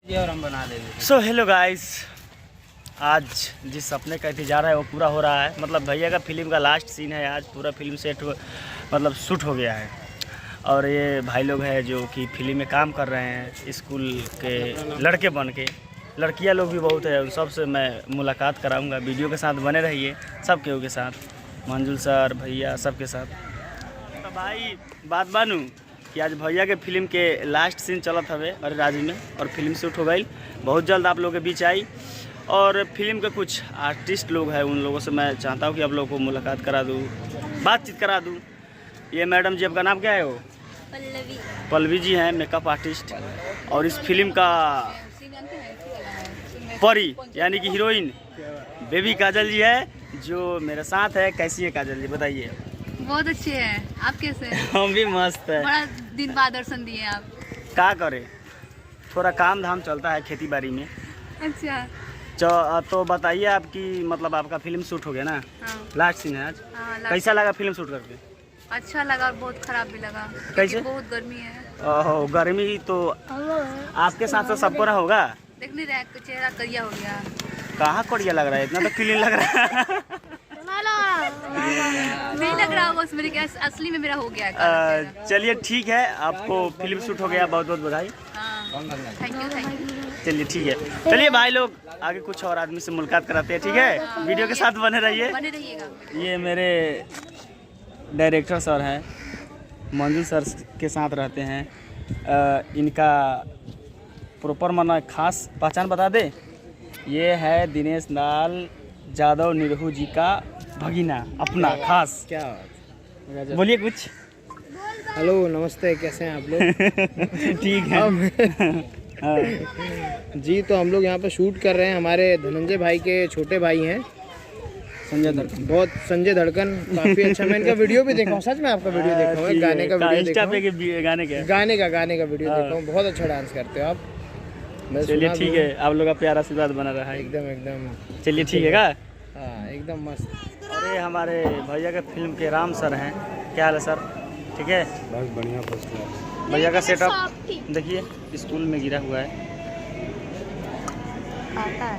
ये और हम बना देंगे। सो हेलो गाइस, आज जिस सपने का इंतजार है वो पूरा हो रहा है। मतलब भैया का फिल्म का लास्ट सीन है आज। पूरा फिल्म सेट मतलब शूट हो गया है। और ये भाई लोग हैं जो कि फिल्म में काम कर रहे हैं, स्कूल के लड़के बन के। लड़कियां लोग भी बहुत है, उन सबसे मैं मुलाकात कराऊंगा। वीडियो के साथ बने रहिए, सब केहू के साथ, मंजुल सर, भैया, सबके साथ। तो भाई बात बानू कि आज भैया के फिल्म के लास्ट सीन चलत हवे अरे राज में, और फिल्म शूट हो गई। बहुत जल्द आप लोगों के बीच आई। और फिल्म के कुछ आर्टिस्ट लोग हैं, उन लोगों से मैं चाहता हूँ कि आप लोगों को मुलाकात करा दूँ, बातचीत करा दूँ। ये मैडम जी, आपका नाम क्या है? वो पल्लवी। पल्लवी जी हैं, मेकअप आर्टिस्ट। और इस फिल्म का परी यानी कि हीरोइन बेबी काजल जी है, जो मेरे साथ है। कैसी है काजल जी, बताइए? बहुत अच्छे हैं। आप कैसे हैं? हम भी मस्त है। बड़ा दिन बाद दर्शन दिए आप। क्या करें, थोड़ा काम धाम चलता है खेती बाड़ी में। अच्छा। तो बताइए आपकी, मतलब आपका फिल्म शूट हो गया ना? हाँ। लास्ट सीन है आज। हाँ, कैसा लगा फिल्म शूट करके? अच्छा लगा और बहुत खराब भी लगा। कैसे? बहुत गर्मी है। ओहो, गर्मी तो आपके साथ तो सबको ना होगा। देख नहीं रहा, चेहरा करिया हो गया। कहाँ कड़िया लग रहा है, इतना तो क्लीन लग रहा है। नहीं लग रहा, बस मेरे क्या असली में मेरा हो गया है। चलिए ठीक है, आपको फिल्म शूट हो गया, बहुत बहुत बधाई। Thank you thank you. चलिए ठीक है, चलिए भाई लोग आगे कुछ और आदमी से मुलाकात कराते हैं, ठीक है? वीडियो के साथ बने रहिए। बने रहिएगा। ये मेरे डायरेक्टर सर हैं, मंजुल सर के साथ रहते हैं। इनका प्रॉपर माना खास पहचान बता दे। ये है दिनेश लाल यादव निरहू जी का भगीना, अपना खास। क्या बोलिए कुछ। हेलो नमस्ते, कैसे हैं आप लोग? ठीक है। हाँ। जी, तो हम लोग यहाँ पे शूट कर रहे हैं। हमारे धनंजय भाई के छोटे भाई हैं, संजय धड़कन। बहुत संजय धड़कन, काफ़ी अच्छा। मैं इनका वीडियो भी देखा हूँ, सच में आपका वीडियो देखा हूँ, गाने का वीडियो देखा हूँ। गाने का वीडियो देखा हूँ। बहुत अच्छा डांस करते हो आप। चलिए ठीक है, आप लोग का प्यारा आशीर्वाद बना रहा है। एकदम एकदम। चलिए ठीक है का? हाँ एकदम मस्त। अरे हमारे भैया के फिल्म के राम सर हैं। क्या हाल है सर? ठीक है, बस बढ़िया, फर्स्ट क्लास। भैया का सेटअप देखिए, स्कूल में गिरा हुआ है। आता है।